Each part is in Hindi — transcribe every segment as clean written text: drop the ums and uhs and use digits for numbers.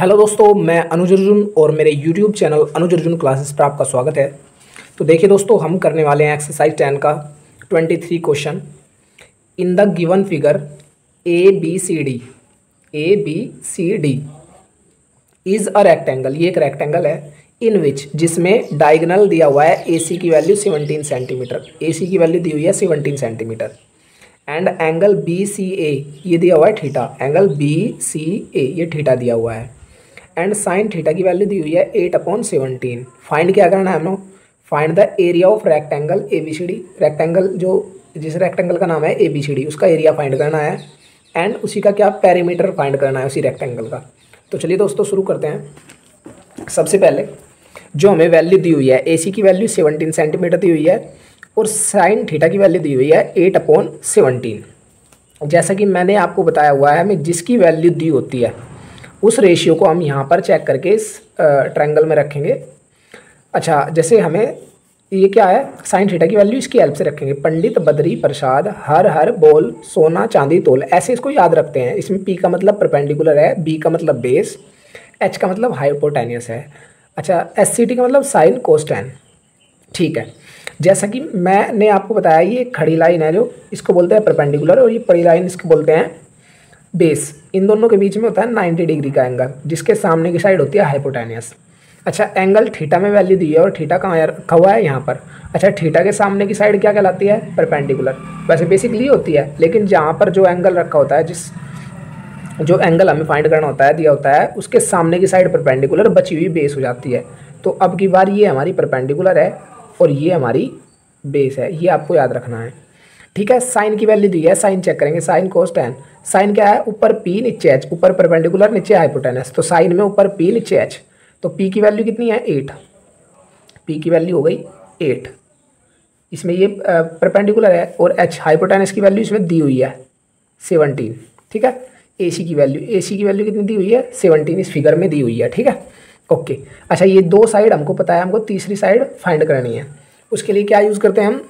हेलो दोस्तों, मैं अनुज अर्जुन और मेरे यूट्यूब चैनल अनुज अर्जुन क्लासेस पर आपका स्वागत है। तो देखिए दोस्तों, हम करने वाले हैं एक्सरसाइज 10 का 23 question. In the given figure A B C D is a rectangle. ये एक रेक्टेंगल है इन विच, जिसमें डायगोनल दिया हुआ है ए सी की वैल्यू 17 सेंटीमीटर। ए सी की वैल्यू दी हुई है 17 centimetre and angle B C A ये दिया हुआ है theta. Angle B C A ये थीटा दिया हुआ है एंड साइन थीटा की वैल्यू दी हुई है 8/17। फाइंड क्या करना है हम लोग? Find the area of rectangle A B C D. Rectangle जो जिस रेक्टेंगल का नाम है ए बी सी डी, उसका एरिया फाइंड करना है एंड उसी का क्या पेरीमीटर फाइंड करना है उसी रेक्टेंगल का। तो चलिए दोस्तों शुरू करते हैं। सबसे पहले जो हमें वैल्यू दी हुई है, ए सी की वैल्यू 17 सेंटीमीटर दी हुई है और साइन थीटा की वैल्यू दी हुई है 8/17। जैसा कि मैंने आपको बताया हुआ है, हमें जिसकी वैल्यू दी होती है उस रेशियो को हम यहाँ पर चेक करके इस ट्रायंगल में रखेंगे। अच्छा, जैसे हमें ये क्या है, साइन थीटा की वैल्यू इसकी हेल्प से रखेंगे। पंडित बद्री प्रसाद हर हर बोल सोना चांदी तोल, ऐसे इसको याद रखते हैं। इसमें पी का मतलब परपेंडिकुलर है, बी का मतलब बेस, एच का मतलब हाइपोटेनियस है। अच्छा, एस सी टी का मतलब साइन कोसटैन। ठीक है, जैसा कि मैंने आपको बताया, ये खड़ी लाइन है जो इसको बोलते हैं परपेंडिकुलर और ये पड़ी लाइन इसको बोलते हैं बेस। इन दोनों के बीच में होता है 90 डिग्री का एंगल, जिसके सामने की साइड होती है हाइपोटेनियस। अच्छा, एंगल थीटा में वैल्यू दी है और थीटा कहाँ रखा हुआ है? यहाँ पर। अच्छा, थीटा के सामने की साइड क्या कहलाती है? परपेंडिकुलर। वैसे बेसिकली होती है, लेकिन जहाँ पर जो एंगल रखा होता है, जो एंगल हमें फाइंड करना होता है, दिया होता है, उसके सामने की साइड परपेंडिकुलर बची हुई बेस हो जाती है। तो अब की बार ये हमारी परपेंडिकुलर है और ये हमारी बेस है, ये आपको याद रखना है। ठीक है, साइन की वैल्यू दी है, साइन चेक करेंगे, साइन कोसटैन। साइन क्या है? ऊपर पी नीचे एच, ऊपर परपेंडिकुलर नीचे हाइपोटेनस। तो साइन में ऊपर पी नीचे एच, तो पी की वैल्यू कितनी है? 8। पी की वैल्यू हो गई 8। इसमें ये परपेंडिकुलर है और एच हाइपोटेनस की वैल्यू इसमें दी हुई है 17। ठीक है, ए सी की वैल्यू कितनी दी हुई है? 17 इस फिगर में दी हुई है। ठीक है, ओके। अच्छा, ये दो साइड हमको पता है, हमको तीसरी साइड फाइंड करनी है। उसके लिए क्या यूज़ करते हैं हम?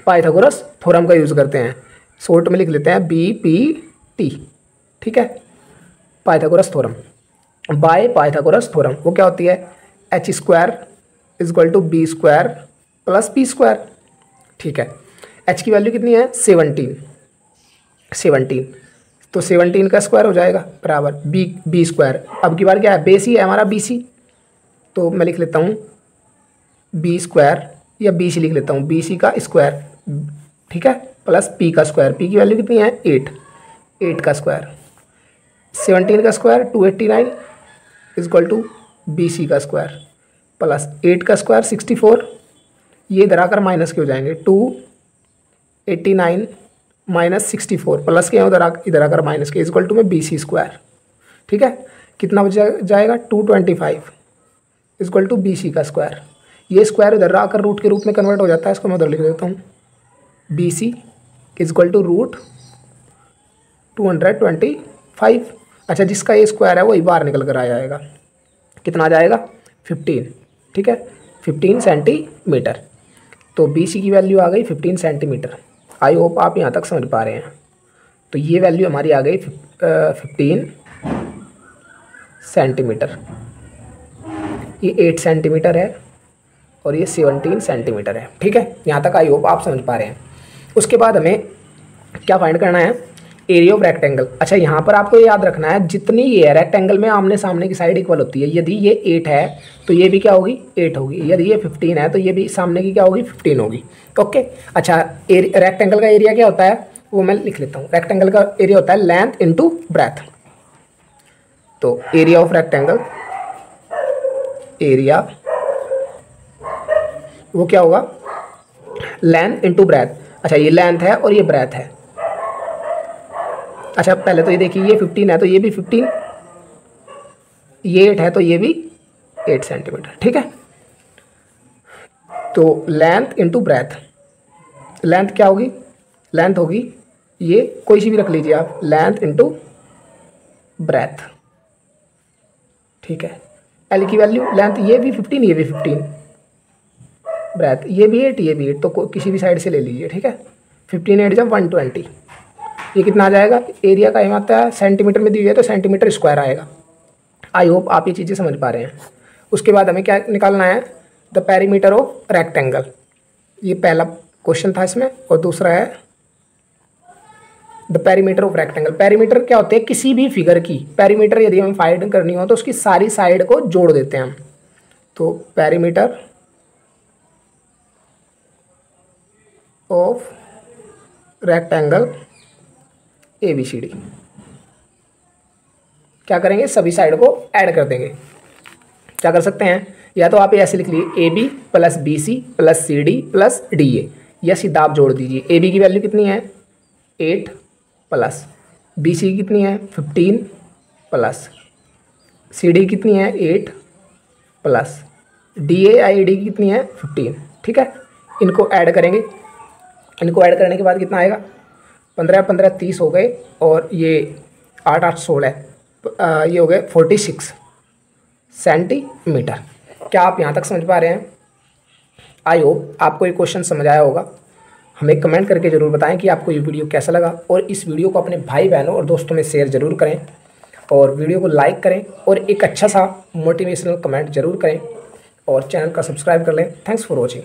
पाइथागोरस थ्योरम का यूज़ करते हैं। शॉर्ट में लिख लेते हैं BPT। ठीक है, Pythagoras theorem. By Pythagoras theorem वो क्या होती है? h² = b² + p²। ठीक है, h की वैल्यू कितनी है? 17। तो 17 का स्क्वायर हो जाएगा बराबर b²। अब की बार क्या है? बेस ही है हमारा BC, तो मैं लिख लेता हूँ b² या BC लिख लेता हूँ, BC का स्क्वायर। ठीक है, प्लस P का स्क्वायर। P की वैल्यू कितनी है? 8 का स्क्वायर। 17 का स्क्वायर 289 = BC का स्क्वायर प्लस 8 का स्क्वायर 64। ये इधर आकर माइनस के हो जाएंगे, 289 - 64 प्लस के इधर आकर माइनस के = में BC²। ठीक है, कितना बच जाएगा? 225 = BC का स्क्वायर। ये स्क्वायर इधर आकर रूट के रूप में कन्वर्ट हो जाता है, इसको मैं उधर लिख देता हूँ। BC = √225। अच्छा, जिसका ये स्क्वायर है वही बाहर निकल कर आ जाएगा। कितना आ जाएगा? 15। ठीक है, 15 सेंटीमीटर। तो BC की वैल्यू आ गई 15 सेंटीमीटर। आई होप आप यहाँ तक समझ पा रहे हैं। तो ये वैल्यू हमारी आ गई 15 सेंटीमीटर। ये 8 सेंटीमीटर है और ये 17 सेंटीमीटर है। ठीक है, यहाँ तक आई होप आप समझ पा रहे हैं। उसके बाद हमें क्या फाइंड करना है? Area of rectangle. अच्छा, यहाँ पर आपको ये याद रखना है, जितनी ये है रेक्टेंगल में आमने सामने की साइड इक्वल होती है। यदि ये 8 है तो ये भी क्या होगी? 8 होगी। यदि ये 15 है तो ये भी सामने की क्या होगी? 15 होगी। ओके। अच्छा, रेक्टेंगल का एरिया क्या होता है वो मैं लिख लेता हूँ। रेक्टेंगल का एरिया होता है लेंथ इंटू ब्रेथ। तो एरिया ऑफ रेक्टेंगल, एरिया वो क्या होगा? Length into breadth. अच्छा, ये लेंथ है और ये ब्रेथ है। अच्छा, पहले तो ये देखिए, ये 15 है तो ये भी 15, ये 8 है तो ये भी 8 सेंटीमीटर। ठीक है, तो लेंथ इंटू ब्रेथ। लेंथ क्या होगी? लेंथ होगी, ये कोई सी भी रख लीजिए आप, लेंथ इंटू ब्रेथ। ठीक है, एल की वैल्यू, लेंथ ये भी 15, ये भी 15, ब्रेथ ये भी 8, ये भी 8, तो किसी भी साइड से ले लीजिए। ठीक है, 15 8 जब 120। ये कितना आ जाएगा? एरिया का एम आता है सेंटीमीटर में दी हुई है तो सेंटीमीटर स्क्वायर आएगा। आई होप आप ये चीज़ें समझ पा रहे हैं। उसके बाद हमें क्या निकालना है, द पेरीमीटर ऑफ रेक्टेंगल, ये पहला क्वेश्चन था इसमें। और दूसरा है the perimeter of rectangle. Perimeter क्या होते हैं, किसी भी फिगर की पेरीमीटर यदि हमें फाइंड करनी हो तो उसकी सारी साइड को जोड़ देते हैं हम। तो पेरीमीटर ऑफ रेक्टेंगल ABCD, क्या करेंगे, सभी साइड को ऐड कर देंगे। क्या कर सकते हैं, या तो आप ऐसे लिख लीजिए AB plus BC plus CD plus DA, या सीधा आप जोड़ दीजिए। AB की वैल्यू कितनी है 8 प्लस BC की कितनी है 15 प्लस CD कितनी है 8 प्लस DAID की कितनी है 15। ठीक है, इनको ऐड करेंगे। इनको ऐड करने के बाद कितना आएगा, 15 15 30 हो गए, और ये 8 8 16, ये हो गए 46 सेंटीमीटर। क्या आप यहाँ तक समझ पा रहे हैं? आई होप आपको ये क्वेश्चन समझ आया होगा। हमें कमेंट करके ज़रूर बताएं कि आपको ये वीडियो कैसा लगा, और इस वीडियो को अपने भाई बहनों और दोस्तों में शेयर ज़रूर करें, और वीडियो को लाइक करें, और एक अच्छा सा मोटिवेशनल कमेंट ज़रूर करें, और चैनल का सब्सक्राइब कर लें। Thanks for watching.